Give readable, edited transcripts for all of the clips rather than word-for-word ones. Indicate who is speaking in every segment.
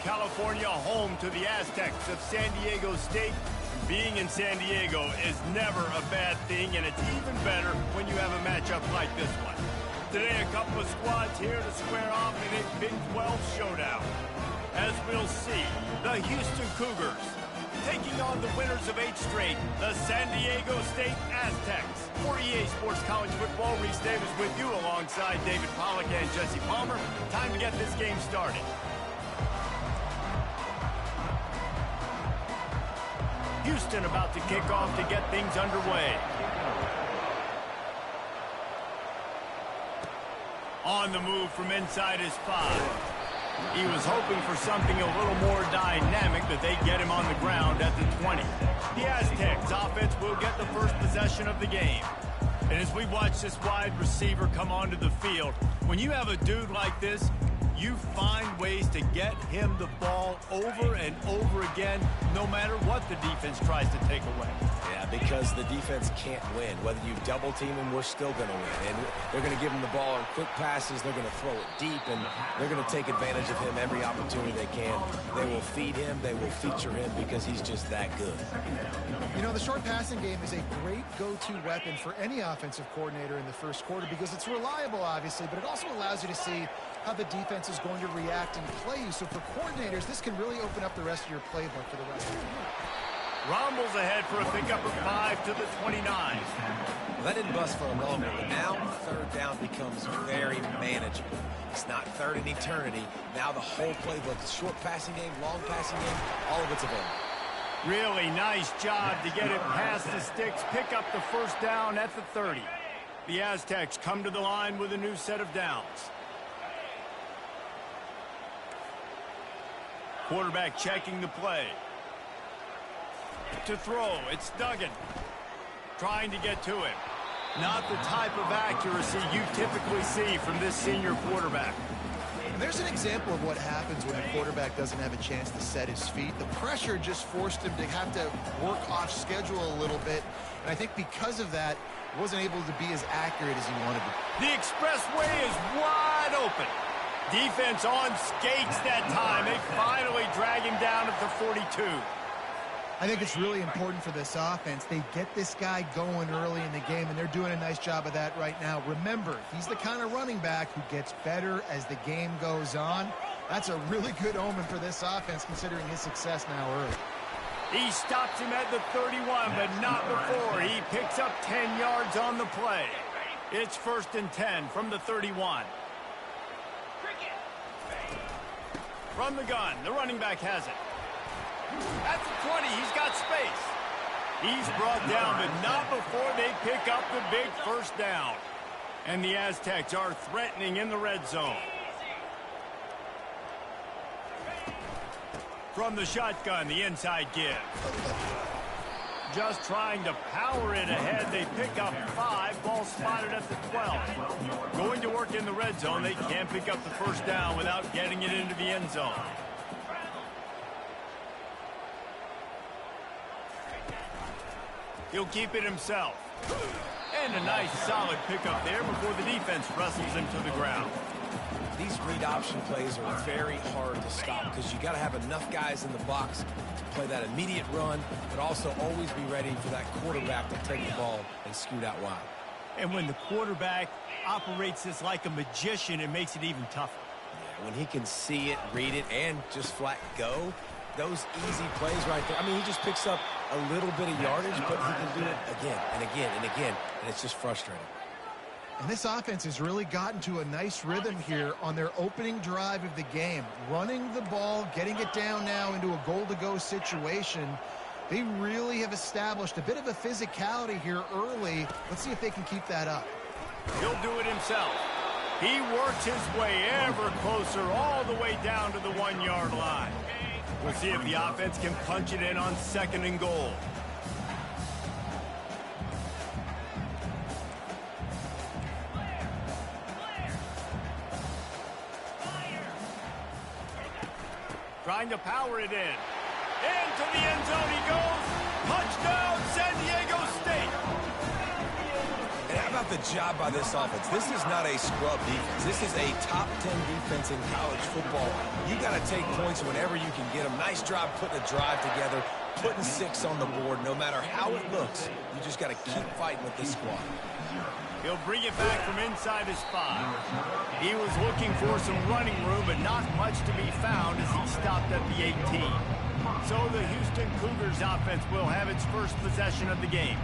Speaker 1: California, home to the Aztecs of San Diego State. Being in San Diego is never a bad thing, and it's even better when you have a matchup like this one. Today, a couple of squads here to square off in a Big 12 showdown. As we'll see, the Houston Cougars taking on the winners of 8 straight, the San Diego State Aztecs. For EA Sports College Football, Reese Davis with you alongside David Pollack and Jesse Palmer. Time to get this game started. Houston about to kick off to get things underway. On the move from inside his 5. He was hoping for something a little more dynamic, but they get him on the ground at the 20. The Aztecs offense will get the first possession of the game. And as we watch this wide receiver come onto the field, when you have a dude like this, you find ways to get him the ball over and over again, no matter what the defense tries to take away.
Speaker 2: Yeah, because the defense can't win. Whether you double team him, we're still going to win. And they're going to give him the ball in quick passes. They're going to throw it deep, and they're going to take advantage of him every opportunity they can. They will feed him. They will feature him because he's just that good.
Speaker 3: You know, the short passing game is a great go-to weapon for any offensive coordinator in the first quarter because it's reliable, obviously, but it also allows you to see how the defense is going to react and play you. So for coordinators, this can really open up the rest of your playbook for the rest of the year.
Speaker 1: Rumbles ahead for a pickup of 5 to the 29.
Speaker 2: That didn't bust for a moment, but now third down becomes very manageable. It's not third in eternity. Now the whole playbook, short passing game, long passing game, all of it's available.
Speaker 1: Really nice job to get it past the sticks, pick up the first down at the 30. The Aztecs come to the line with a new set of downs. Quarterback checking the play. To throw, it's Duggan. Trying to get to him. Not the type of accuracy you typically see from this senior quarterback.
Speaker 3: And there's an example of what happens when a quarterback doesn't have a chance to set his feet. The pressure just forced him to have to work off schedule a little bit. And I think because of that, he wasn't able to be as accurate as he wanted to be.
Speaker 1: The expressway is wide open. Defense on skates that time. They finally drag him down at the 42.
Speaker 3: I think it's really important for this offense. They get this guy going early in the game, and they're doing a nice job of that right now. Remember, he's the kind of running back who gets better as the game goes on. That's a really good omen for this offense, considering his success now early.
Speaker 1: He stops him at the 31, but not before. He picks up 10 yards on the play. It's 1st and 10 from the 31. From the gun, the running back has it. At the 20, he's got space. He's brought down, but not before they pick up the big first down. And the Aztecs are threatening in the red zone. From the shotgun, the inside give. Just trying to power it ahead. They pick up 5. Ball spotted at the 12. Going to work in the red zone. They can't pick up the first down without getting it into the end zone. He'll keep it himself. And a nice solid pickup there before the defense wrestles him to the ground.
Speaker 2: These read option plays are very hard to stop because you got to have enough guys in the box to play that immediate run, but also always be ready for that quarterback to take the ball and scoot out wide.
Speaker 1: And when the quarterback operates this like a magician, it makes it even tougher.
Speaker 2: Yeah, when he can see it, read it, and just flat go, those easy plays right there. I mean, he just picks up a little bit of yardage, but he can do it again and again and again, and it's just frustrating.
Speaker 3: And this offense has really gotten to a nice rhythm here on their opening drive of the game. Running the ball, getting it down now into a goal-to-go situation. They really have established a bit of a physicality here early. Let's see if they can keep that up.
Speaker 1: He'll do it himself. He works his way ever closer all the way down to the 1-yard line. We'll see if the offense can punch it in on 2nd and goal. Trying to power it in. Into the end zone he goes. Touchdown, San Diego State.
Speaker 2: And how about the job by this offense? This is not a scrub defense. This is a top 10 defense in college football. You got to take points whenever you can get them. Nice job putting a drive together, putting 6 on the board. No matter how it looks, you just got to keep fighting with this squad.
Speaker 1: He'll bring it back from inside his 5. He was looking for some running room, but not much to be found as he stopped at the 18. So the Houston Cougars offense will have its first possession of the game.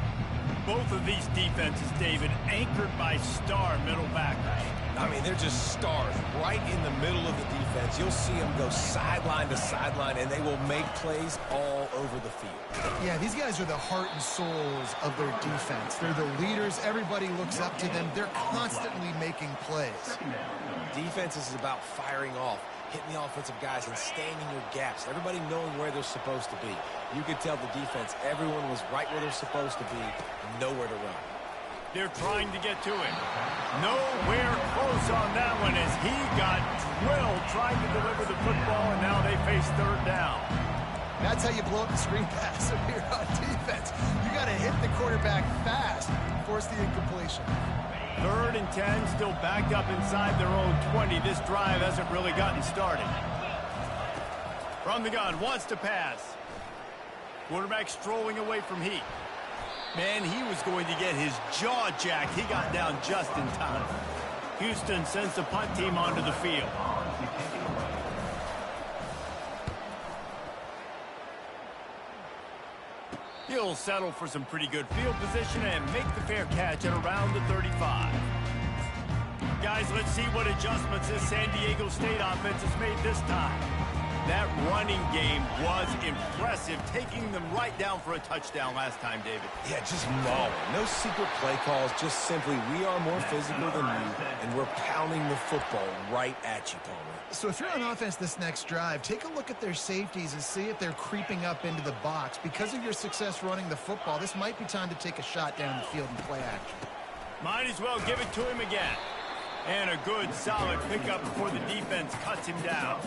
Speaker 1: Both of these defenses, David, anchored by star middle backers.
Speaker 2: I mean, they're just stars right in the middle of the defense. You'll see them go sideline to sideline, and they will make plays all over the field.
Speaker 3: Yeah, these guys are the heart and souls of their defense. They're the leaders. Everybody looks up to them. They're constantly making plays.
Speaker 2: Defense is about firing off, hitting the offensive guys and staying in your gaps. Everybody knowing where they're supposed to be. You could tell the defense, everyone was right where they're supposed to be, nowhere to run.
Speaker 1: They're trying to get to it. Nowhere close on that one as he got drilled trying to deliver the football, and now they face 3rd down.
Speaker 3: That's how you blow up the screen pass if you're on defense. You got to hit the quarterback fast, force the incompletion.
Speaker 1: 3rd and 10, still backed up inside their own 20. This drive hasn't really gotten started. From the gun, wants to pass. Quarterback strolling away from Heat. Man, he was going to get his jaw jacked. He got down just in time. Houston sends the punt team onto the field. He'll settle for some pretty good field position and make the fair catch at around the 35. Guys, let's see what adjustments this San Diego State offense has made this time. That running game was impressive, taking them right down for a touchdown last time, David.
Speaker 2: Yeah, just mauling. No secret play calls, just simply we are more physical than you, and we're pounding the football right at you, Palmer.
Speaker 3: So if you're on offense this next drive, take a look at their safeties and see if they're creeping up into the box. Because of your success running the football, this might be time to take a shot down the field and play action.
Speaker 1: Might as well give it to him again. And a good, solid pickup before the defense cuts him down.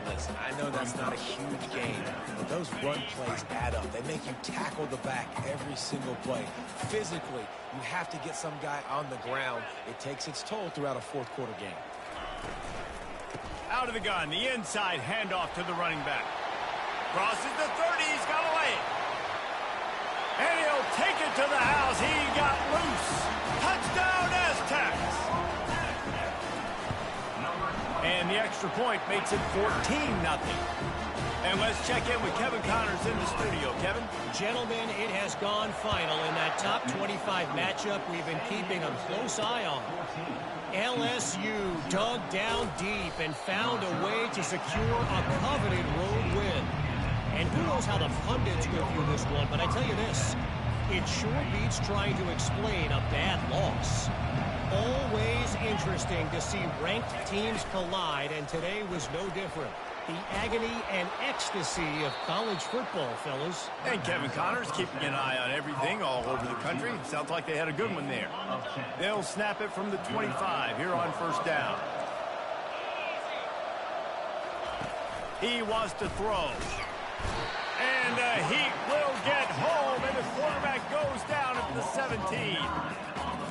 Speaker 2: Listen, I know that's not a huge gain, but those run plays add up. They make you tackle the back every single play. Physically, you have to get some guy on the ground. It takes its toll throughout a 4th quarter game.
Speaker 1: Out of the gun, the inside handoff to the running back. Crosses the 30, he's got away. And he'll take it to the house. He got loose. Touchdown, Aztecs. And the extra point makes it 14-0. And let's check in with Kevin Connors in the studio. Kevin?
Speaker 4: Gentlemen, it has gone final in that top 25 matchup we've been keeping a close eye on. LSU dug down deep and found a way to secure a coveted road win. And who knows how the pundits will view this one, but I tell you this, it sure beats trying to explain a bad loss. Always interesting to see ranked teams collide, and today was no different. The agony and ecstasy of college football, fellas.
Speaker 1: And Kevin Connors keeping an eye on everything all over the country. Sounds like they had a good one there. They'll snap it from the 25 here on 1st down. He wants to throw. And Heat will get home, and the quarterback goes down at the 17.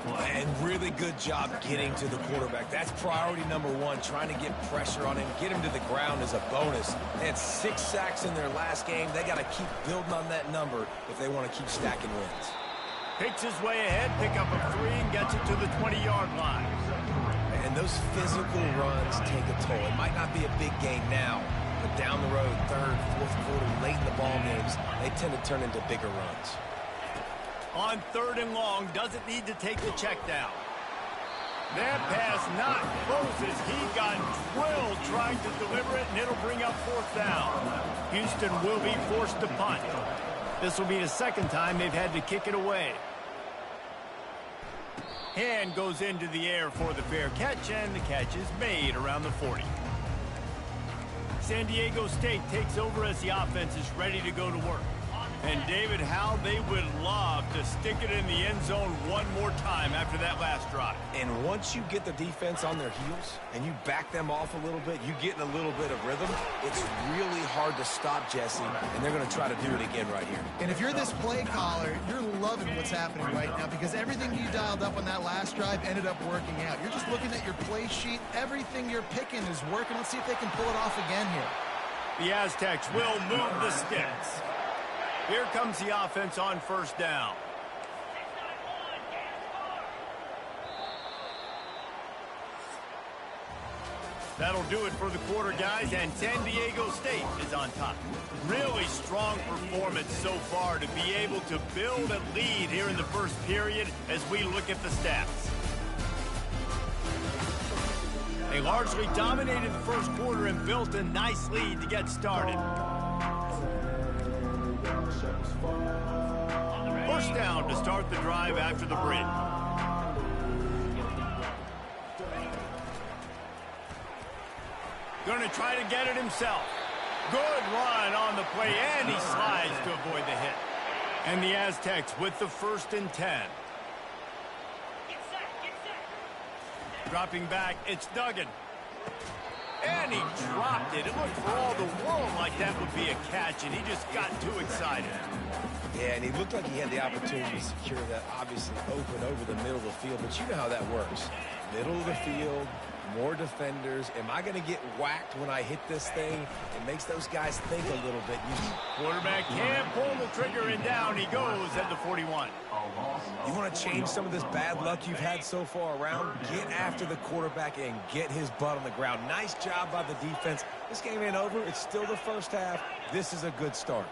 Speaker 2: And really good job getting to the quarterback. That's priority number 1, trying to get pressure on him, get him to the ground as a bonus. They had 6 sacks in their last game. They got to keep building on that number if they want to keep stacking wins.
Speaker 1: Picks his way ahead, pick up a 3, and gets it to the 20-yard line.
Speaker 2: And those physical runs take a toll. It might not be a big gain now, but down the road, 3rd, 4th quarter, late in the ball games, they tend to turn into bigger runs.
Speaker 1: On 3rd and long, doesn't need to take the check down. That pass not close as he got drilled trying to deliver it, and it'll bring up 4th down. Houston will be forced to punt. This will be the 2nd time they've had to kick it away. Hand goes into the air for the fair catch, and the catch is made around the 40. San Diego State takes over as the offense is ready to go to work. And, David, how they would love to stick it in the end zone one more time after that last drive.
Speaker 2: And once you get the defense on their heels and you back them off a little bit, you get in a little bit of rhythm, it's really hard to stop, Jesse, and they're going to try to do it again right here.
Speaker 3: And if you're this play caller, you're loving what's happening right now because everything you dialed up on that last drive ended up working out. You're just looking at your play sheet. Everything you're picking is working. Let's see if they can pull it off again here.
Speaker 1: The Aztecs will move the sticks. Here comes the offense on first down. That'll do it for the quarter, guys, and San Diego State is on top. Really strong performance so far to be able to build a lead here in the first period as we look at the stats. They largely dominated the first quarter and built a nice lead to get started. First down to start the drive after the break. Going to try to get it himself. Good run on the play, and he slides to avoid the hit. And the Aztecs with the 1st and 10. Dropping back, it's Duggan. And he dropped it. It looked for all the world like that would be a catch, and he just got too excited.
Speaker 2: Yeah, and he looked like he had the opportunity to secure that, obviously open over the middle of the field, but you know how that works. Middle of the field, more defenders. Am I going to get whacked when I hit this thing? It makes those guys think a little bit.
Speaker 1: Quarterback can't pull the trigger, and down he goes at the 41.
Speaker 2: You want to change some of this bad luck you've had so far around? Get after the quarterback and get his butt on the ground. Nice job by the defense. This game ain't over. It's still the first half. This is a good start.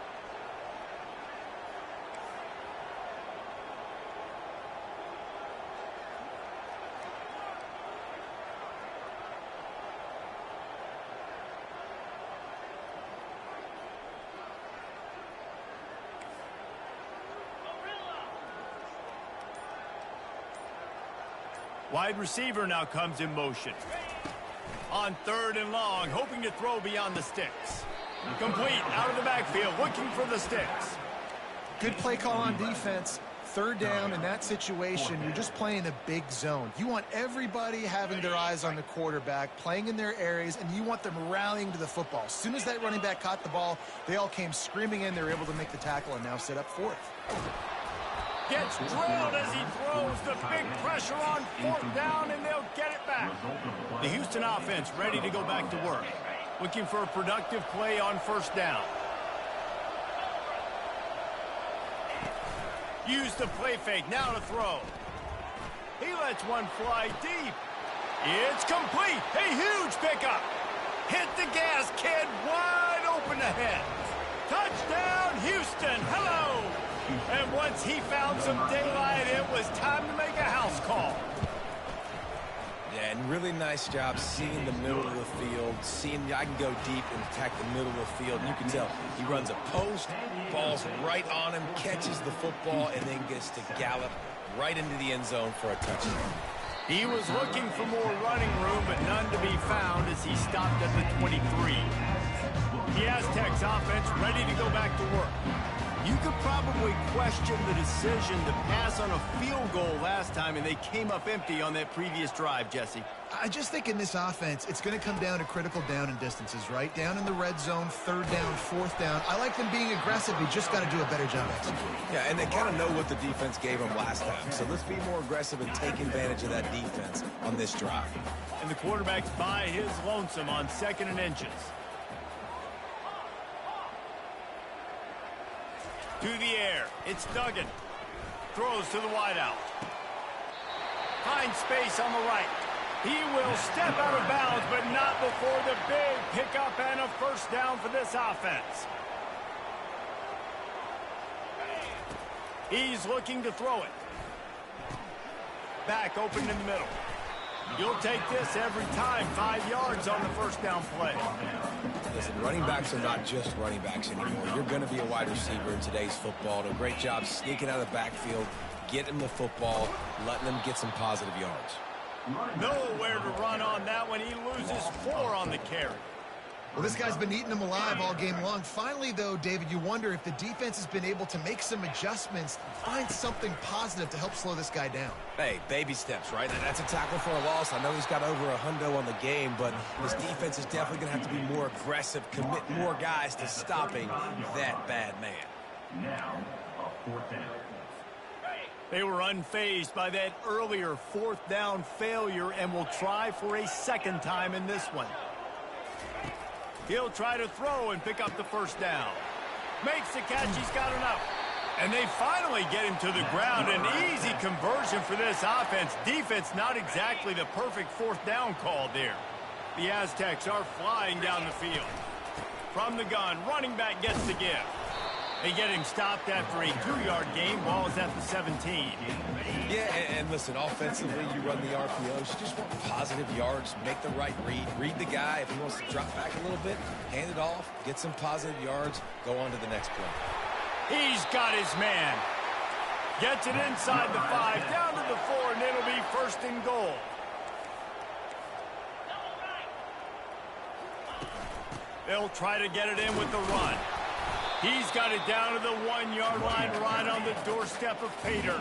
Speaker 1: Wide receiver now comes in motion. On 3rd and long, hoping to throw beyond the sticks. Complete out of the backfield, looking for the sticks.
Speaker 3: Good play call on defense. 3rd down in that situation, you're just playing a big zone. You want everybody having their eyes on the quarterback, playing in their areas, and you want them rallying to the football. As soon as that running back caught the ball, they all came screaming in. They were able to make the tackle and now set up 4th.
Speaker 1: Gets drilled as he throws the big pressure on 4th down, and they'll get it back. The Houston offense ready to go back to work. Looking for a productive play on 1st down. Use the play fake, now to throw. He lets one fly deep. It's complete, a huge pickup. Hit the gas, kid, wide open ahead. Touchdown, Houston, hello. And once he found some daylight, it was time to make a house call.
Speaker 2: Yeah, and really nice job seeing the middle of the field, seeing I can go deep and attack the middle of the field. And you can tell he runs a post, ball's right on him, catches the football, and then gets to gallop right into the end zone for a touchdown.
Speaker 1: He was looking for more running room, but none to be found as he stopped at the 23. The Aztecs offense ready to go back to work. You could probably question the decision to pass on a field goal last time, and they came up empty on that previous drive, Jesse.
Speaker 3: I just think in this offense, it's going to come down to critical down and distances, right? Down in the red zone, 3rd down, 4th down. I like them being aggressive. They just got to do a better job executing.
Speaker 2: Yeah, and they kind of know what the defense gave them last time. So let's be more aggressive and take advantage of that defense on this drive.
Speaker 1: And the quarterback's by his lonesome on 2nd and inches. To the air, it's Duggan. Throws to the wideout. Finds space on the right. He will step out of bounds, but not before the big pickup and a 1st down for this offense. He's looking to throw it. Back open in the middle. You'll take this every time. 5 yards on the 1st down play.
Speaker 2: Listen, running backs are not just running backs anymore. You're going to be a wide receiver in today's football. Do a great job sneaking out of the backfield, getting the football, letting them get some positive yards.
Speaker 1: Nowhere to run on that one. He loses 4 on the carry.
Speaker 3: Well, this guy's been eating them alive all game long. Finally, though, David, you wonder if the defense has been able to make some adjustments, find something positive to help slow this guy down.
Speaker 2: Hey, baby steps, right? That's a tackle for a loss. I know he's got over a hundo on the game, but this defense is definitely going to have to be more aggressive, commit more guys to stopping that bad man.
Speaker 5: Now, a 4th down.
Speaker 1: They were unfazed by that earlier 4th down failure and will try for a second time in this one. He'll try to throw and pick up the 1st down. Makes the catch. He's got enough. And they finally get him to the ground. An easy conversion for this offense. Defense not exactly the perfect 4th down call there. The Aztecs are flying down the field. From the gun, running back gets the give. They get him stopped after a 2-yard gain. Ball is at the 17.
Speaker 2: Yeah, and listen, offensively, you run the RPOs. You just want positive yards, make the right read the guy. If he wants to drop back a little bit, hand it off, get some positive yards, go on to the next play.
Speaker 1: He's got his man. Gets it inside the 5, down to the 4, and it'll be 1st and goal. They'll try to get it in with the run. He's got it down to the 1-yard line right on the doorstep of Pater.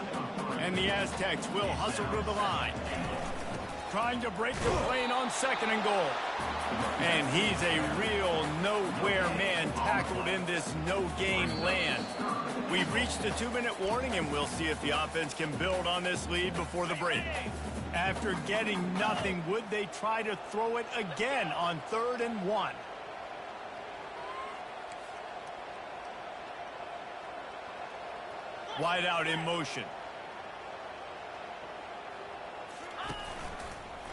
Speaker 1: And the Aztecs will hustle to the line. Trying to break the plane on 2nd and goal. And he's a real nowhere man tackled in this no-gain land. We've reached the 2-minute warning, and we'll see if the offense can build on this lead before the break. After getting nothing, would they try to throw it again on 3rd and 1? Wide out in motion.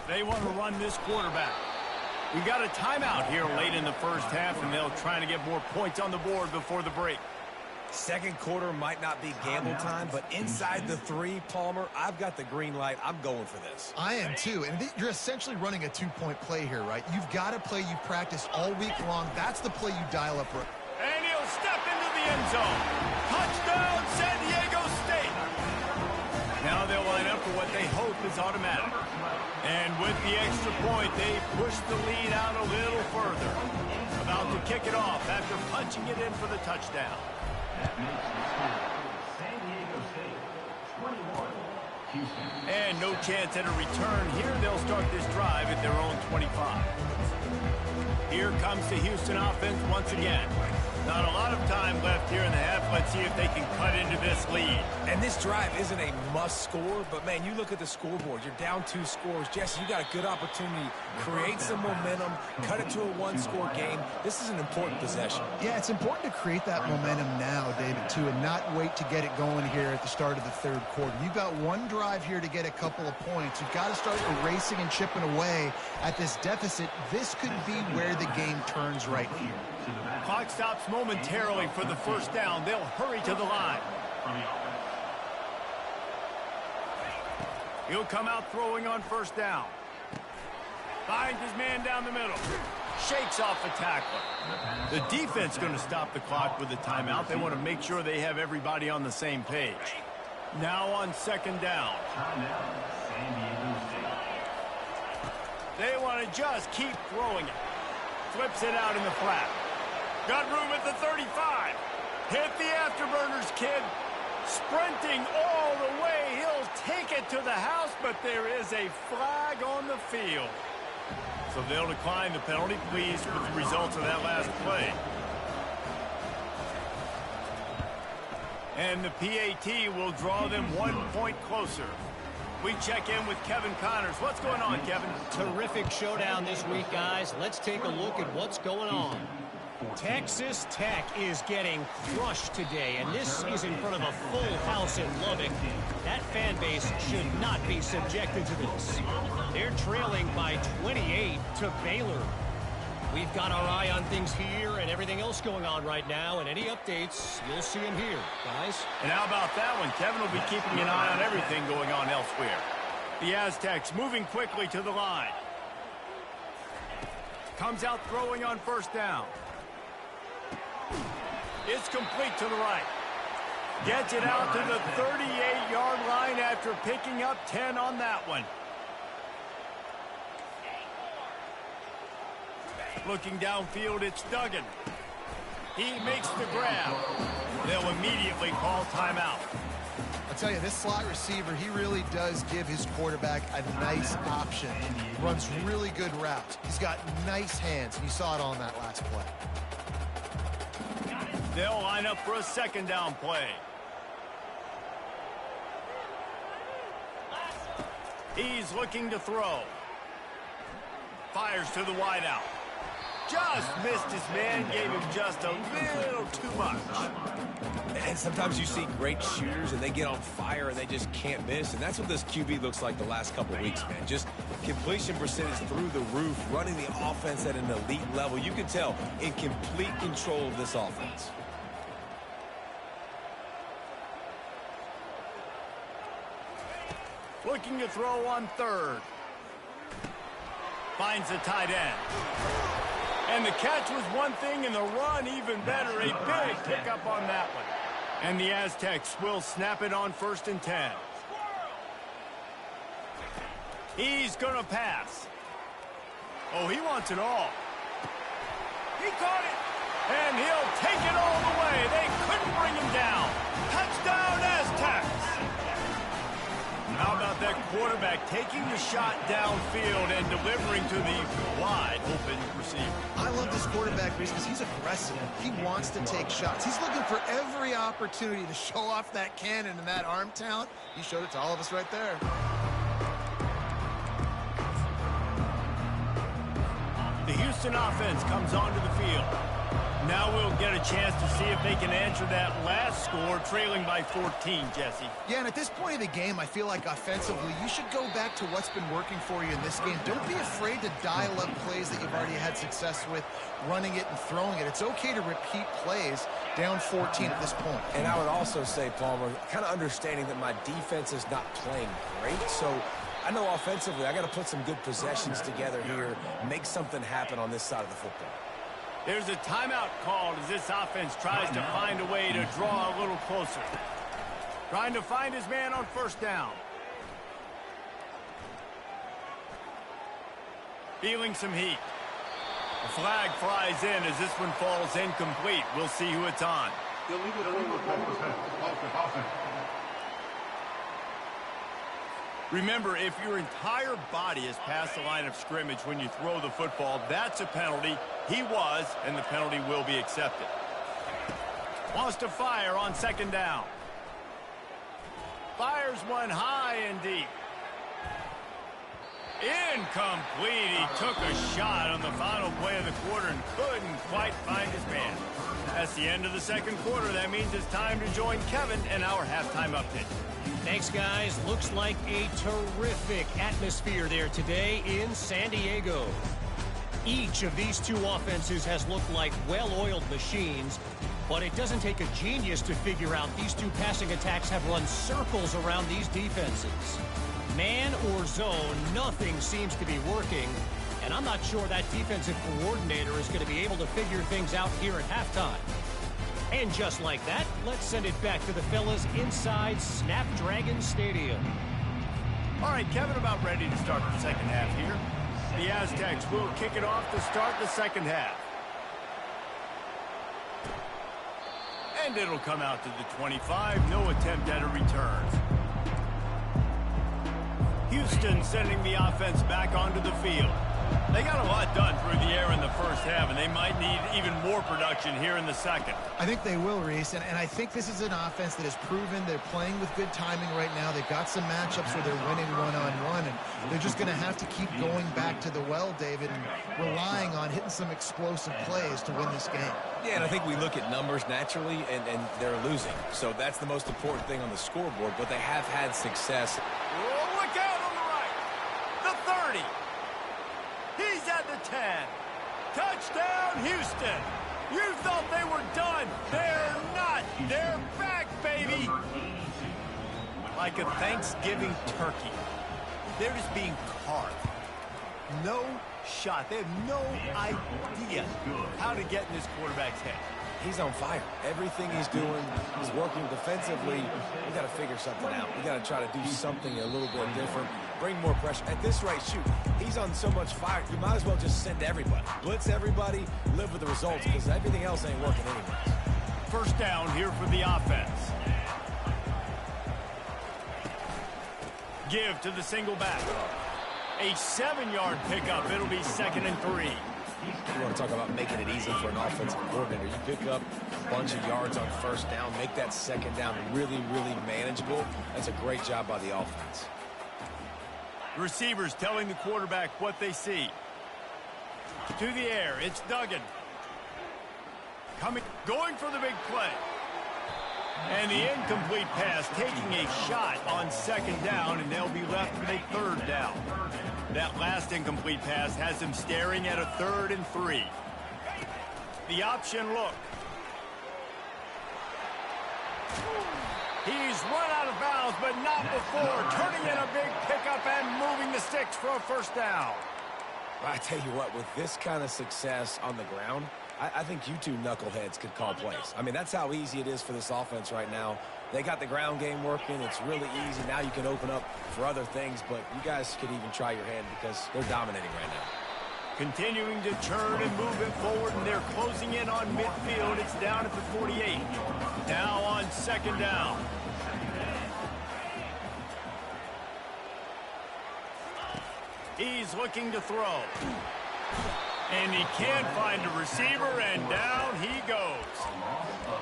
Speaker 1: They want to run this quarterback. We got a timeout here late in the 1st half, and they'll try to get more points on the board before the break.
Speaker 2: 2nd quarter might not be gamble time, but inside the 3, Palmer, I've got the green light. I'm going for this.
Speaker 3: I am too, and you're essentially running a 2-point play here, right? You've got a play you've practiced all week long. That's the play you dial up.
Speaker 1: And he'll step into the end zone. Touchdown, San Diego State. Now they'll line up for what they hope is automatic. And with the extra point, they push the lead out a little further. About to kick it off after punching it in for the touchdown.
Speaker 5: That makes the score San Diego State 21, Houston.
Speaker 1: And no chance at a return here. They'll start this drive at their own 25. Here comes the Houston offense once again. Not a lot of time left here in the half. Let's see if they can cut into this lead.
Speaker 2: And this drive isn't a must score, but, man, you look at the scoreboard. You're down 2 scores. Jesse, you got a good opportunity. Create some momentum. Cut it to a 1-score game. This is an important possession.
Speaker 3: Yeah, it's important to create that momentum now, David, too, and not wait to get it going here at the start of the 3rd quarter. You've got one drive here to get a couple of points. You've got to start erasing and chipping away at this deficit. This could be where the game turns right here.
Speaker 1: Clock stops momentarily for the 1st down. They'll hurry to the line. He'll come out throwing on 1st down. Finds his man down the middle. Shakes off the tackler. The defense going to stop the clock with a timeout. They want to make sure they have everybody on the same page. Now on 2nd down. They want to just keep throwing it. Flips it out in the flat. Got room at the 35. Hit the afterburners, kid. Sprinting all the way. He'll take it to the house, but there is a flag on the field. So they'll decline the penalty. Pleased with the results of that last play. And the PAT will draw them 1 point closer. We check in with Kevin Connors. What's going on, Kevin?
Speaker 4: Terrific showdown this week, guys. Let's take a look at what's going on. Texas Tech is getting crushed today, and this is in front of a full house in Lubbock. That fan base should not be subjected to this. They're trailing by 28 to Baylor. We've got our eye on things here and everything else going on right now, and any updates, you'll see them here, guys.
Speaker 1: And how about that one? Kevin will be keeping an eye on everything going on elsewhere. The Aztecs moving quickly to the line. Comes out throwing on 1st down. It's complete to the right. Gets it out to the 38-yard line after picking up 10 on that one. Looking downfield, it's Duggan. He makes the grab. They'll immediately call timeout.
Speaker 3: I'll tell you, this slot receiver, he really does give his quarterback a nice option. Runs really good routes. He's got nice hands. You saw it on that last play.
Speaker 1: They'll line up for a second down play. He's looking to throw. Fires to the wideout. Just missed his man, gave him just a little too much.
Speaker 2: And sometimes you see great shooters and they get on fire and they just can't miss. And that's what this QB looks like the last couple weeks, man. Just completion percentage through the roof, running the offense at an elite level. You can tell in complete control of this offense.
Speaker 1: Looking to throw on third. Finds the tight end. And the catch was one thing, and the run even better. A big pickup on that one. And the Aztecs will snap it on 1st and 10. He's going to pass. Oh, he wants it all. He caught it. And he'll take it all the way. They couldn't bring him down. Touchdown, Aztecs. How about that quarterback taking the shot downfield and delivering to the wide open receiver?
Speaker 3: I love this quarterback because he's aggressive. He wants to take shots. He's looking for every opportunity to show off that cannon and that arm talent. He showed it to all of us right there.
Speaker 1: The Houston offense comes onto the field. Now we'll get a chance to see if they can answer that last score, trailing by 14, Jesse.
Speaker 3: Yeah, and at this point of the game, I feel like offensively, you should go back to what's been working for you in this game. Don't be afraid to dial up plays that you've already had success with, running it and throwing it. It's okay to repeat plays down 14 at this point.
Speaker 2: And I would also say, Palmer, kind of understanding that my defense is not playing great, so I know offensively I got to put some good possessions together here, make something happen on this side of the football.
Speaker 1: There's a timeout called as this offense tries to find a way to draw a little closer. Trying to find his man on 1st down. Feeling some heat. A flag flies in as this one falls incomplete. We'll see who it's on. Remember, if your entire body is past the line of scrimmage when you throw the football, that's a penalty. He was, and the penalty will be accepted. Wants to fire on 2nd down. Fires one high and deep. Incomplete. He took a shot on the final play of the quarter and couldn't quite find his man. That's the end of the 2nd quarter. That means it's time to join Kevin in our halftime update.
Speaker 4: Thanks, guys. Looks like a terrific atmosphere there today in San Diego. Each of these two offenses has looked like well-oiled machines, but it doesn't take a genius to figure out these two passing attacks have run circles around these defenses. Man or zone, nothing seems to be working, and I'm not sure that defensive coordinator is going to be able to figure things out here at halftime. And just like that, let's send it back to the fellas inside Snapdragon Stadium.
Speaker 1: All right, Kevin, about ready to start the 2nd half here. The Aztecs will kick it off to start the 2nd half. And it'll come out to the 25. No attempt at a return. Houston sending the offense back onto the field. They got a lot done through the air in the 1st half, and they might need even more production here in the 2nd.
Speaker 3: I think they will, Reese, and I think this is an offense that has proven they're playing with good timing right now. They've got some matchups where they're winning one-on-one, and they're just going to have to keep going back to the well, David, and relying on hitting some explosive plays to win this game.
Speaker 2: Yeah, and I think we look at numbers naturally, and they're losing. So that's the most important thing on the scoreboard, but they have had success.
Speaker 1: Oh, look out on the right. The 30. He's at the 10. Touchdown, Houston. You thought they were done. They're not. They're back, baby. Like a Thanksgiving turkey. They're just being carved. No shot. They have no idea how to get in this quarterback's head.
Speaker 2: He's on fire. Everything he's doing, he's working defensively. We got to figure something out. We got to try to do something a little bit different. bring more pressure. At this rate, shoot, he's on so much fire, you might as well just send everybody. Blitz everybody, live with the results, because everything else ain't working anyways.
Speaker 1: First down here for the offense. Give to the single back. A 7-yard pickup. It'll be 2nd and 3.
Speaker 2: You want to talk about making it easy for an offensive coordinator. You pick up a bunch of yards on first down, make that second down really, really manageable. That's a great job by the offense.
Speaker 1: Receivers telling the quarterback what they see. To the air, it's Duggan. Going for the big play. And the incomplete pass, taking a shot on 2nd down, and they'll be left with a 3rd down. That last incomplete pass has him staring at a 3rd and 3. The option look. He's run out of bounds, but not before turning in a big pickup and moving the sticks for a first down.
Speaker 2: I tell you what, with this kind of success on the ground, I think you two knuckleheads could call plays. I mean, that's how easy it is for this offense right now. They got the ground game working. It's really easy. Now you can open up for other things, but you guys could even try your hand because they're dominating right now.
Speaker 1: Continuing to turn and move it forward, and they're closing in on midfield. It's down at the 48. Now on 2nd down. He's looking to throw. And he can't find a receiver, and down he goes.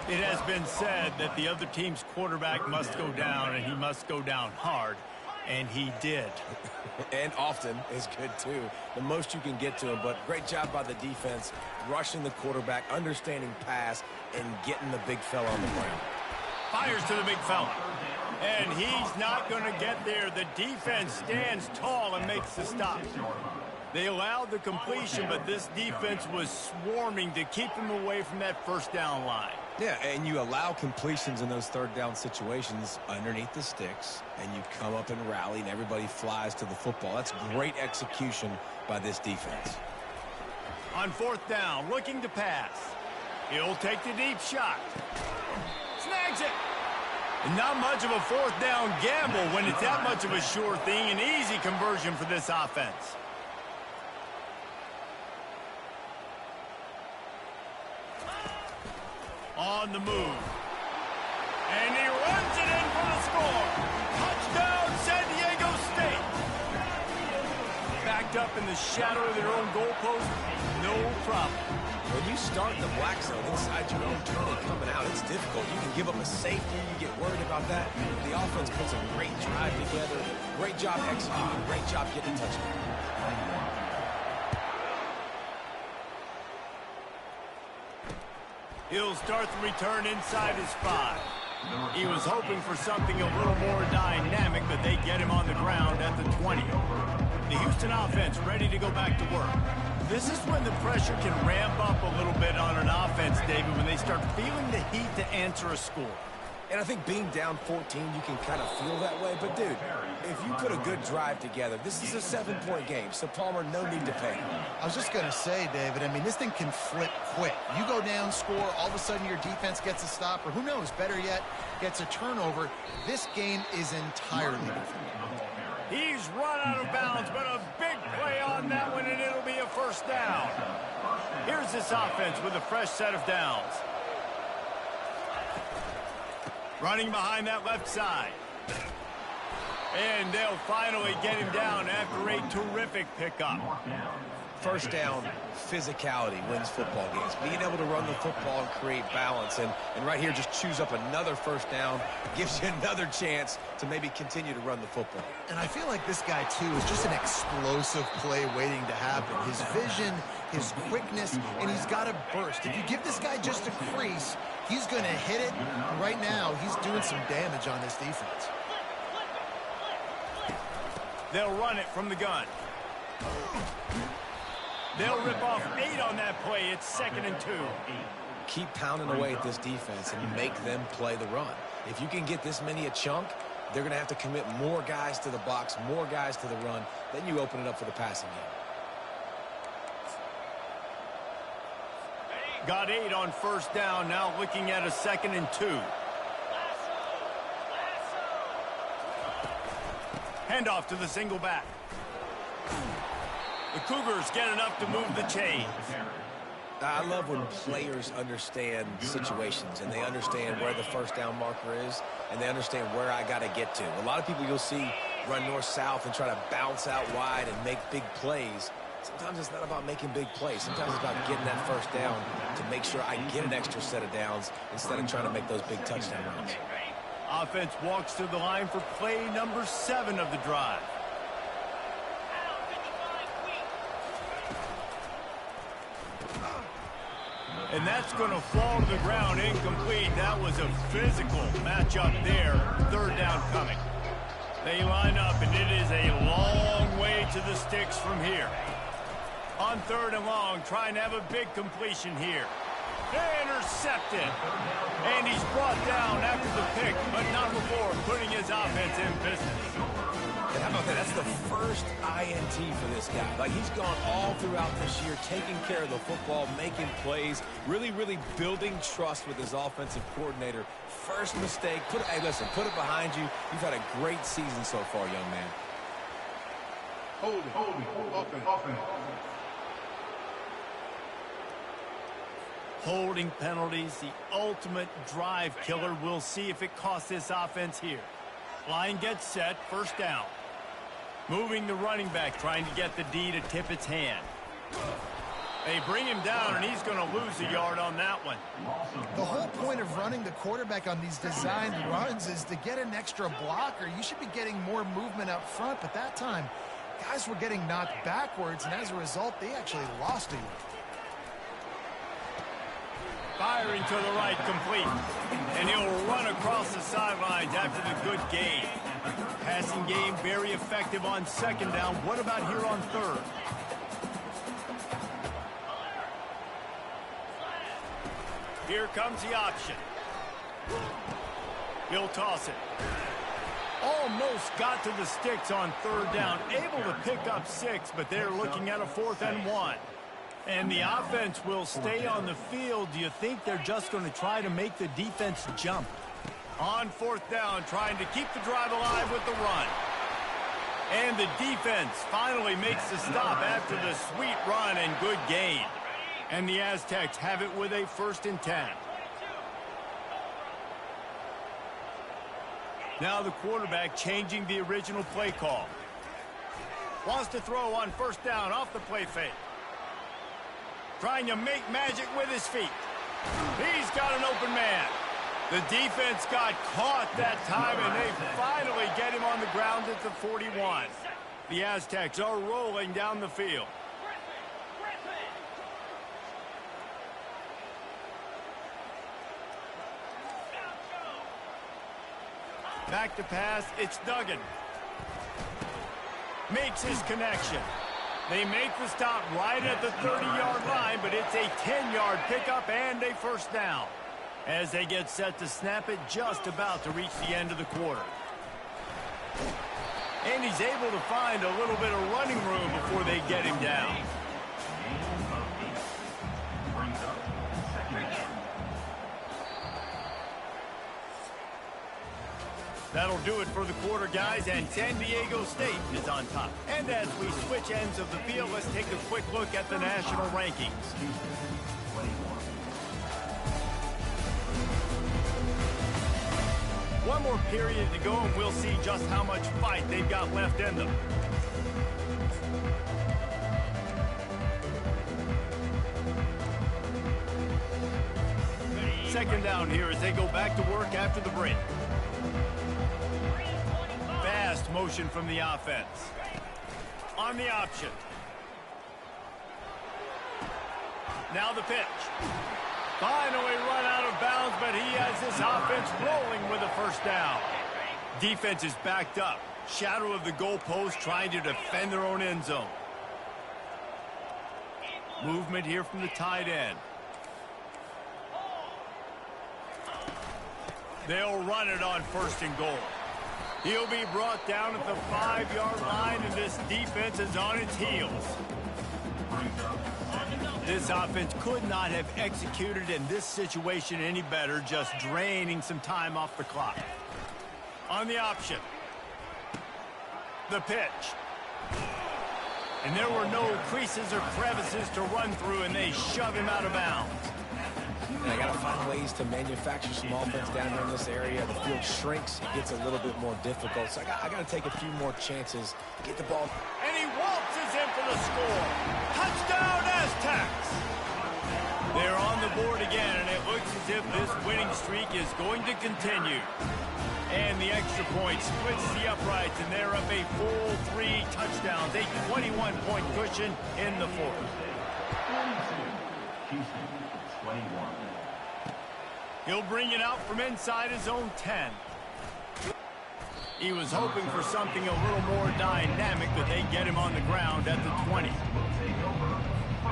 Speaker 1: It has been said that the other team's quarterback must go down, and he must go down hard, and he did.
Speaker 2: And often is good, too. The most you can get to him, but great job by the defense, rushing the quarterback, understanding pass, and getting the big fella on the ground.
Speaker 1: Fires to the big fella. And he's not going to get there. The defense stands tall and makes the stop. They allowed the completion, but this defense was swarming to keep him away from that first down line.
Speaker 2: Yeah, and you allow completions in those 3rd down situations underneath the sticks, and you come up and rally, and everybody flies to the football. That's great execution by this defense.
Speaker 1: On 4th down, looking to pass. He'll take the deep shot. Snags it. Not much of a 4th down gamble when it's that much of a sure thing. An easy conversion for this offense. On the move. And he runs it in for the score. Touchdown, San Diego State. Backed up in the shadow of their own goalpost, no problem.
Speaker 2: When you start in the black zone inside your own tunnel coming out, it's difficult. You can give up a safety. You get worried about that. The offense puts a great drive together. Great job executing. Great job getting a touchdown.
Speaker 1: He'll start the return inside his 5. He was hoping for something a little more dynamic, but they get him on the ground at the 20. The Houston offense ready to go back to work. This is when the pressure can ramp up a little bit on an offense, David, when they start feeling the heat to answer a score.
Speaker 2: And I think being down 14, you can kind of feel that way. But, dude, if you put a good drive together, this is a 7-point game. So, Palmer, no need to panic.
Speaker 3: I was just going to say, David, I mean, this thing can flip quick. You go down, score, all of a sudden your defense gets a stop, or who knows, better yet, gets a turnover. This game is entirely different.
Speaker 1: He's run out of bounds, but a big play on that one, and it'll be a first down. Here's this offense with a fresh set of downs. Running behind that left side. And they'll finally get him down after a terrific pickup.
Speaker 2: First down, physicality wins football games. Being able to run the football and create balance. And right here, just choose up another first down. Gives you another chance to maybe continue to run the football.
Speaker 3: And I feel like this guy, too, is just an explosive play waiting to happen. His vision, his quickness, and he's got a burst. If you give this guy just a crease, he's going to hit it. And right now, he's doing some damage on this defense.
Speaker 1: They'll run it from the gun. They'll rip off 8 on that play. It's 2nd and 2.
Speaker 2: Keep pounding away at this defense and make them play the run. If you can get this many a chunk, they're going to have to commit more guys to the box, more guys to the run. Then you open it up for the passing game.
Speaker 1: Got 8 on first down. Now looking at a 2nd and 2. Handoff to the single back. The Cougars get enough to move the chains.
Speaker 2: I love when players understand situations and they understand where the first down marker is and they understand where I got to get to. A lot of people you'll see run north-south and try to bounce out wide and make big plays. Sometimes it's not about making big plays. Sometimes it's about getting that first down to make sure I get an extra set of downs instead of trying to make those big touchdown runs.
Speaker 1: Offense walks to the line for play number 7 of the drive. And that's going to fall to the ground incomplete. That was a physical matchup there. Third down coming. They line up, and it is a long way to the sticks from here. On 3rd and long, trying to have a big completion here. Intercepted. And he's brought down after the pick, but not before putting his offense in business.
Speaker 2: And how about that? That's the first INT for this guy. Like, he's gone all throughout this year, taking care of the football, making plays, really building trust with his offensive coordinator. First mistake. Hey, listen, put it behind you. You've had a great season so far, young man.
Speaker 5: Hold offense.
Speaker 1: Holding penalties, the ultimate drive killer. We'll see if it costs this offense here. Line gets set, first down. Moving the running back, trying to get the D to tip its hand. They bring him down, and he's going to lose a yard on that one.
Speaker 3: The whole point of running the quarterback on these designed runs is to get an extra blocker. You should be getting more movement up front, but that time, guys were getting knocked backwards, and as a result, they actually lost a yard.
Speaker 1: Firing to the right, complete. And he'll run across the sidelines after the good gain. Passing game very effective on 2nd down. What about here on 3rd? Here comes the option. He'll toss it. Almost got to the sticks on 3rd down. Able to pick up 6, but they're looking at a 4th and 1. And the offense will stay on the field. Do you think they're just going to try to make the defense jump? On 4th down, trying to keep the drive alive with the run. And the defense finally makes the stop after the sweet run and good gain. And the Aztecs have it with a 1st and 10. Now the quarterback changing the original play call. Wants to throw on 1st down off the play fake. Trying to make magic with his feet. He's got an open man. The defense got caught that time, and they finally get him on the ground at the 41. The Aztecs are rolling down the field. Back to pass, it's Duggan. Makes his connection. They make the stop right at the 30-yard line, but it's a 10-yard pickup and a 1st down. As they get set to snap it, just about to reach the end of the quarter. And he's able to find a little bit of running room before they get him down. That'll do it for the quarter, guys, and San Diego State is on top. And as we switch ends of the field, let's take a quick look at the national rankings. One more period to go, and we'll see just how much fight they've got left in them. Second down here as they go back to work after the break. Fast motion from the offense. On the option. Now the pitch. Finally run out of bounds, but he has this offense rolling with a 1st down. Defense is backed up. Shadow of the goalpost, trying to defend their own end zone. Movement here from the tight end. They'll run it on 1st and goal. He'll be brought down at the 5-yard line, and this defense is on its heels. This offense could not have executed in this situation any better, just draining some time off the clock. On the option. The pitch. And there were no creases or crevices to run through, and they shove him out of bounds.
Speaker 2: And I got to find ways to manufacture some offense down here in this area. The field shrinks. It gets a little bit more difficult. So I got to take a few more chances to get the ball.
Speaker 1: And he waltzes in for the score. Touchdown, Aztecs! They're on the board again, and it looks as if this winning streak is going to continue. And the extra point splits the uprights, and they're up a full 3 touchdowns, a 21-point cushion in the fourth.
Speaker 5: 22, Houston, 21.
Speaker 1: He'll bring it out from inside his own 10. He was hoping for something a little more dynamic, but they get him on the ground at the 20.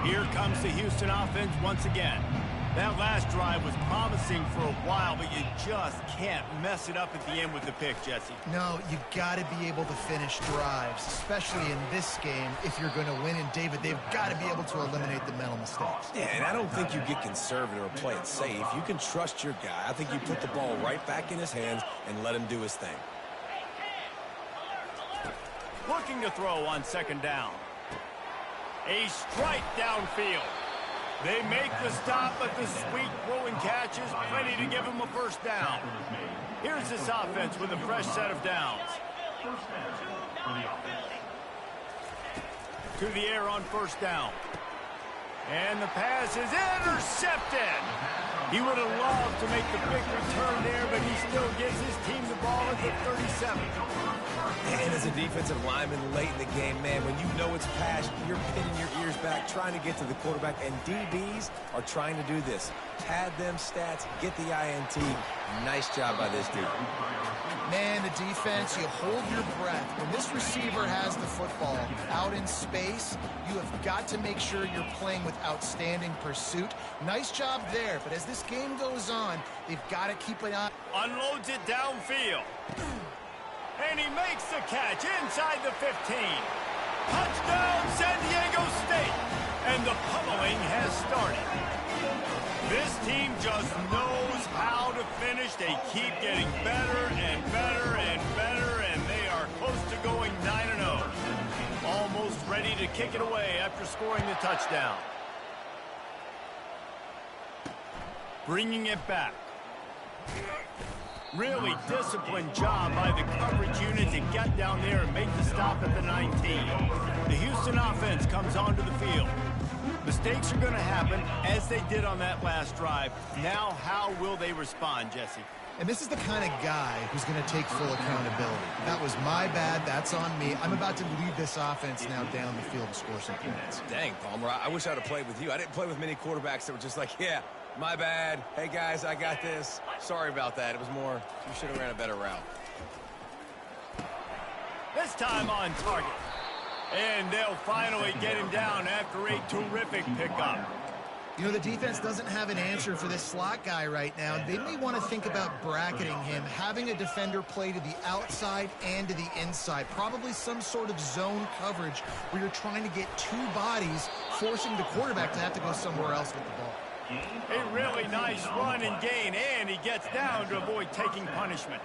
Speaker 1: Here comes the Houston offense once again. That last drive was promising for a while, but you just can't mess it up at the end with the pick, Jesse.
Speaker 3: No, you got to be able to finish drives, especially in this game if you're going to win. And, David, they've got to be able to eliminate the mental mistakes.
Speaker 2: Yeah, and I don't think you get conservative or play it safe. You can trust your guy. I think you put the ball right back in his hands and let him do his thing.
Speaker 1: Looking to throw on second down. A strike downfield. They make the stop, but the sweet throwing catch is plenty to give him a first down. Here's this offense with a fresh set of downs.
Speaker 5: First down for the offense.
Speaker 1: To the air on first down. And the pass is intercepted. He would have loved to make the big return there, but he still gives his team the ball at the 37.
Speaker 2: And as a defensive lineman late in the game, man, when you know it's past, you're pinning your ears back, trying to get to the quarterback, and DBs are trying to do this. Pad them stats, get the INT. Nice job by this dude.
Speaker 3: Man, the defense, you hold your breath. When this receiver has the football out in space, you have got to make sure you're playing with outstanding pursuit. Nice job there, but as this game goes on, they've got to keep an eye.
Speaker 1: Unloads it downfield. And he makes the catch inside the 15. Touchdown, San Diego State. And the pummeling has started. This team just knows how to finish. They keep getting better and better and better, and they are close to going 9-0. Almost ready to kick it away after scoring the touchdown. Bringing it back. Really disciplined job by the coverage unit to get down there and make the stop at the 19. The Houston offense comes onto the field. Mistakes are going to happen, as they did on that last drive. Now, how will they respond, Jesse?
Speaker 3: And this is the kind of guy who's going to take full accountability. That was my bad. That's on me. I'm about to lead this offense now down the field and score some points.
Speaker 2: Dang, Palmer, I wish I'd have played with you. I didn't play with many quarterbacks that were just like, yeah, my bad. Hey, guys, I got this. Sorry about that. It was more, you should have ran a better route.
Speaker 1: This time on target. And they'll finally get him down after a terrific pickup.
Speaker 3: You know, the defense doesn't have an answer for this slot guy right now. They may want to think about bracketing him, having a defender play to the outside and to the inside. Probably some sort of zone coverage where you're trying to get two bodies, forcing the quarterback to have to go somewhere else with the ball.
Speaker 1: A really nice run and gain, and he gets down to avoid taking punishment.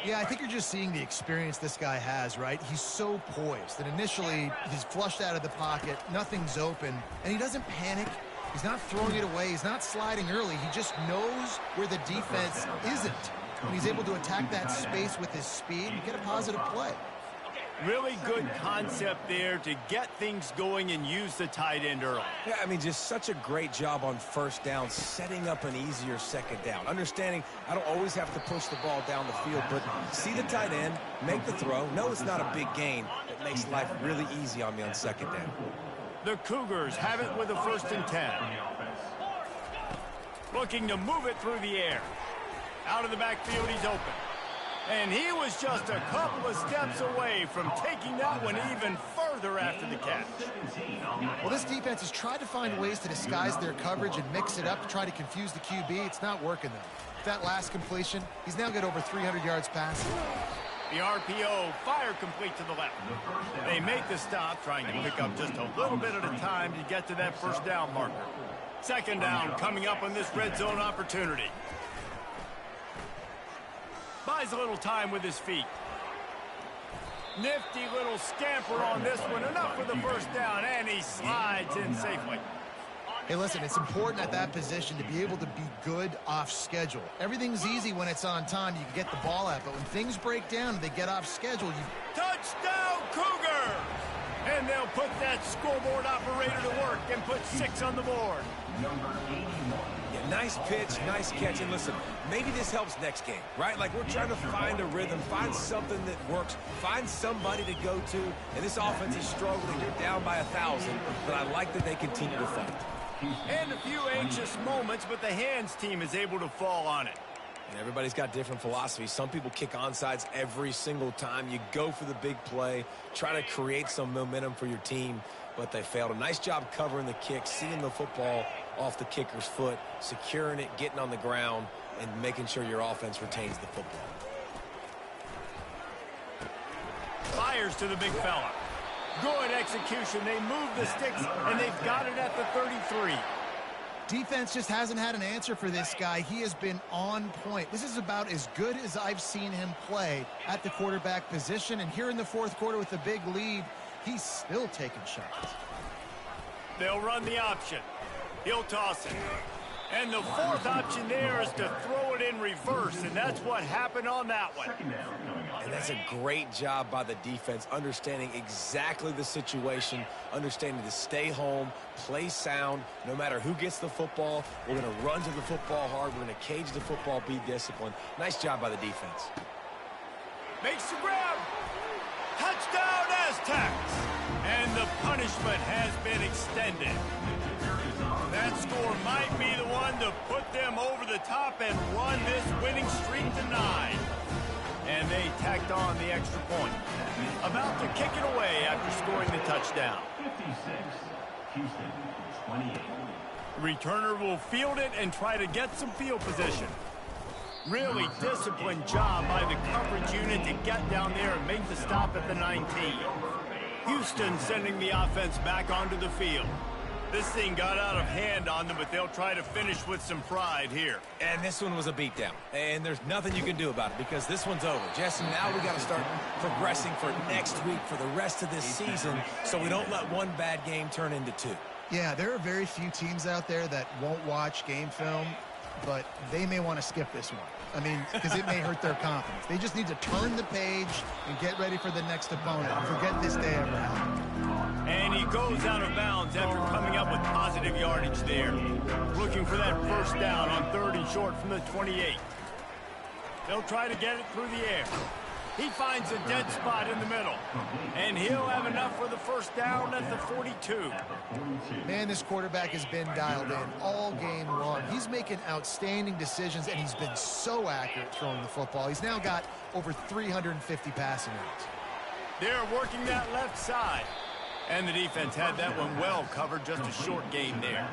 Speaker 3: Yeah, I think you're just seeing the experience this guy has, right? He's so poised that initially he's flushed out of the pocket, nothing's open, and he doesn't panic. He's not throwing it away. He's not sliding early. He just knows where the defense isn't. And he's able to attack that space with his speed and get a positive play.
Speaker 1: Really good concept there to get things going and use the tight end early.
Speaker 2: Yeah, I mean, just such a great job on first down, setting up an easier second down. Understanding I don't always have to push the ball down the field, but see the tight end, make the throw. No, it's not a big gain. It makes life really easy on me on second down.
Speaker 1: The Cougars have it with a 1st and 10. Looking to move it through the air. Out of the backfield, he's open. And he was just a couple of steps away from taking that one even further after the catch.
Speaker 3: Well, this defense has tried to find ways to disguise their coverage and mix it up to try to confuse the QB. It's not working, though. That last completion, he's now got over 300 yards passing.
Speaker 1: The RPO, fire complete to the left. They make the stop, trying to pick up just a little bit at a time to get to that first down marker. Second down coming up on this red zone opportunity. Buys a little time with his feet. Nifty little scamper on this one. Enough for the first down, and he slides in safely.
Speaker 3: Hey, listen, it's important at that position to be able to be good off schedule. Everything's easy when it's on time. You can get the ball out, but when things break down and they get off schedule, you...
Speaker 1: Touchdown, Cougar! And they'll put that scoreboard operator to work and put 6 on the board.
Speaker 5: Number 81.
Speaker 2: Yeah, nice pitch, nice catch. And listen, maybe this helps next game, right? Like, we're trying to find a rhythm, find something that works, find somebody to go to. And this offense is struggling. You're down by 1,000, but I like that they continue to fight.
Speaker 1: And a few anxious moments, but the hands team is able to fall on it.
Speaker 2: And everybody's got different philosophies. Some people kick onside every single time. You go for the big play, try to create some momentum for your team, but they failed. A nice job covering the kick, seeing the football off the kicker's foot, securing it, getting on the ground, and making sure your offense retains the football.
Speaker 1: Fires to the big fella. Good execution. They move the sticks, and they've got it at the 33.
Speaker 3: Defense just hasn't had an answer for this guy. He has been on point. This is about as good as I've seen him play at the quarterback position. And here in the fourth quarter with the big lead, he's still taking shots.
Speaker 1: They'll run the option. He'll toss it. And the fourth option there is to throw it in reverse, and that's what happened on that one.
Speaker 2: And that's a great job by the defense, understanding exactly the situation, understanding to stay home, play sound. No matter who gets the football, we're going to run to the football hard. We're going to cage the football, be disciplined. Nice job by the defense.
Speaker 1: Makes the grab. Touchdown, Aztecs. And the punishment has been extended. That score might be the one to put them over the top and run this winning streak to 9. And they tacked on the extra point. About to kick it away after scoring the touchdown.
Speaker 5: 56. Houston, 28.
Speaker 1: Returner will field it and try to get some field position. Really disciplined job by the coverage unit to get down there and make the stop at the 19. Houston sending the offense back onto the field. This thing got out of hand on them, but they'll try to finish with some pride here.
Speaker 2: And this one was a beatdown. And there's nothing you can do about it because this one's over. Jesse, now we got to start progressing for next week, for the rest of this season, so we don't let one bad game turn into 2.
Speaker 3: Yeah, there are very few teams out there that won't watch game film, but they may want to skip this one. I mean, because it may hurt their confidence. They just need to turn the page and get ready for the next opponent and forget this day ever happened.
Speaker 1: And he goes out of bounds after coming up with positive yardage there. Looking for that first down on 3rd and short from the 28. They'll try to get it through the air. He finds a dead spot in the middle. And he'll have enough for the first down at the 42.
Speaker 3: Man, this quarterback has been dialed in all game long. He's making outstanding decisions, and he's been so accurate throwing the football. He's now got over 350 passing yards.
Speaker 1: They're working that left side. And the defense had that one well covered, just a short gain there.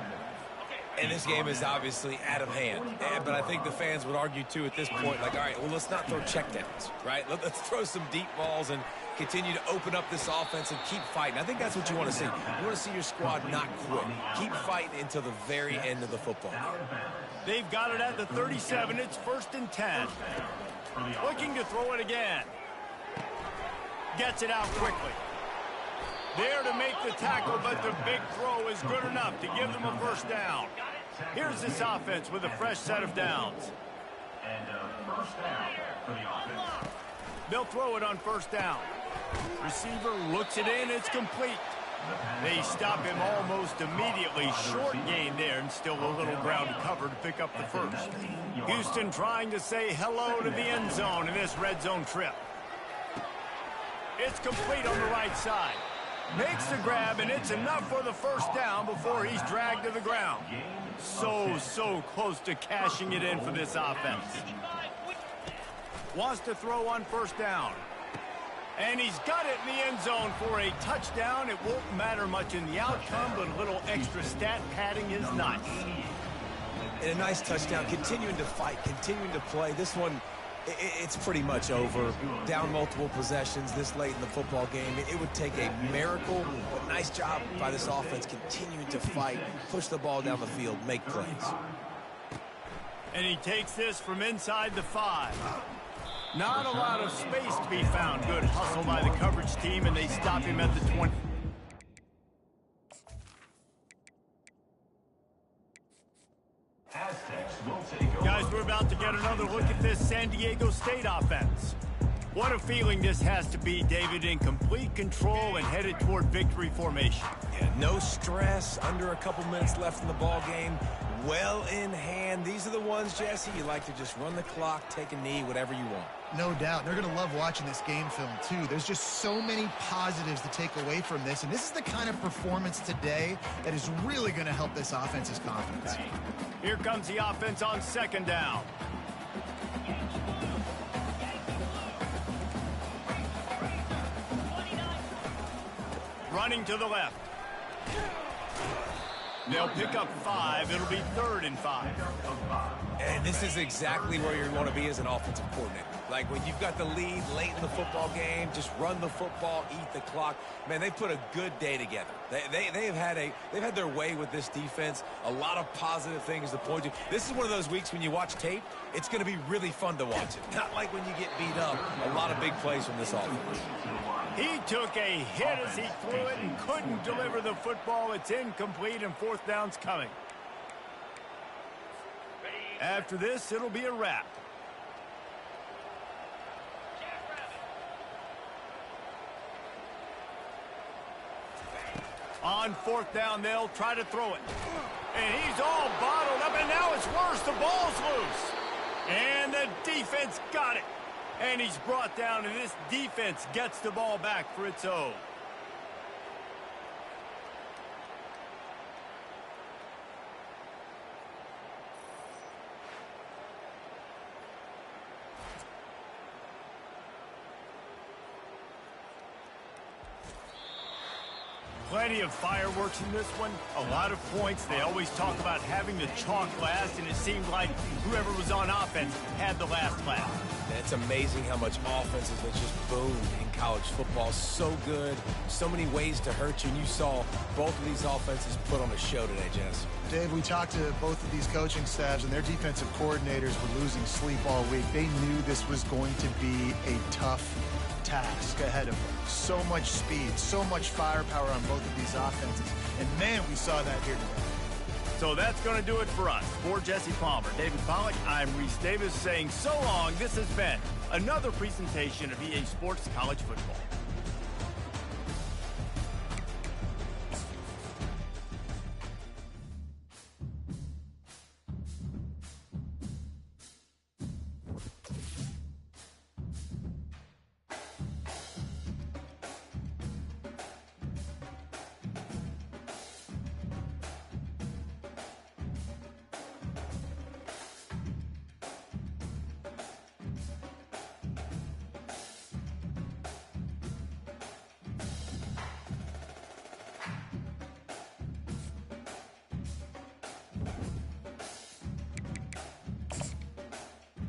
Speaker 2: And this game is obviously out of hand. But I think the fans would argue, too, at this point, like, all right, well, let's not throw checkdowns, right? Let's throw some deep balls and continue to open up this offense and keep fighting. I think that's what you want to see. You want to see your squad not quit. Keep fighting until the very end of the football game.
Speaker 1: They've got it at the 37. It's 1st and 10. Looking to throw it again. Gets it out quickly. There to make the tackle, but the big throw is good enough to give them a first down. Here's this offense with a fresh set of downs.
Speaker 5: And first down for the offense.
Speaker 1: They'll throw it on first down. Receiver looks it in. It's complete. They stop him almost immediately. Short gain there, and still a little ground cover to pick up the first. Houston trying to say hello to the end zone in this red zone trip. It's complete on the right side. Makes the grab, and it's enough for the first down before he's dragged to the ground. So close to cashing it in for this offense. Wants to throw on first down. And he's got it in the end zone for a touchdown. It won't matter much in the outcome, but a little extra stat padding is nice.
Speaker 2: And a nice touchdown, continuing to fight, continuing to play. This one, it's pretty much over. Down multiple possessions this late in the football game. It would take a miracle, but nice job by this offense continuing to fight, push the ball down the field, make plays.
Speaker 1: And he takes this from inside the 5. Not a lot of space to be found. Good hustle by the coverage team, and they stop him at the 20.
Speaker 5: Aztecs will take over.
Speaker 1: Guys, we're about to get another look at this San Diego State offense. What a feeling this has to be, David, in complete control and headed toward victory formation.
Speaker 2: Yeah, no stress, under a couple minutes left in the ball game, well in hand. These are the ones, Jesse, you like to just run the clock, take a knee, whatever you want.
Speaker 3: No doubt. They're going to love watching this game film, too. There's just so many positives to take away from this, and this is the kind of performance today that is really going to help this offense's confidence.
Speaker 1: Here comes the offense on second down. Running to the left. They'll pick up 5. It'll be 3rd and 5.
Speaker 2: And this is exactly where you want to be as an offensive coordinator. Like when you've got the lead late in the football game, just run the football, eat the clock. Man, they've put a good day together. They've had their way with this defense. A lot of positive things to point to. This is one of those weeks when you watch tape, it's going to be really fun to watch it. Not like when you get beat up. A lot of big plays from this offense.
Speaker 1: He took a hit as he threw it and couldn't deliver the football. It's incomplete and 4th down's coming. After this, it'll be a wrap. On 4th down, they'll try to throw it. And he's all bottled up, and now it's worse. The ball's loose. And the defense got it. And he's brought down, and this defense gets the ball back for its own. Plenty of fireworks in this one, a lot of points. They always talk about having the chalk last, and it seemed like whoever was on offense had the last laugh.
Speaker 2: It's amazing how much offenses that just boomed in college football. So good, so many ways to hurt you, and you saw both of these offenses put on a show today, Jess.
Speaker 3: Dave, we talked to both of these coaching staffs, and their defensive coordinators were losing sleep all week. They knew this was going to be a tough task ahead of them. So much speed, so much firepower on both of these offenses. And man, we saw that here today.
Speaker 1: So that's going to do it for us. For Jesse Palmer, David Pollack, I'm Reese Davis saying so long. This has been another presentation of EA Sports College Football.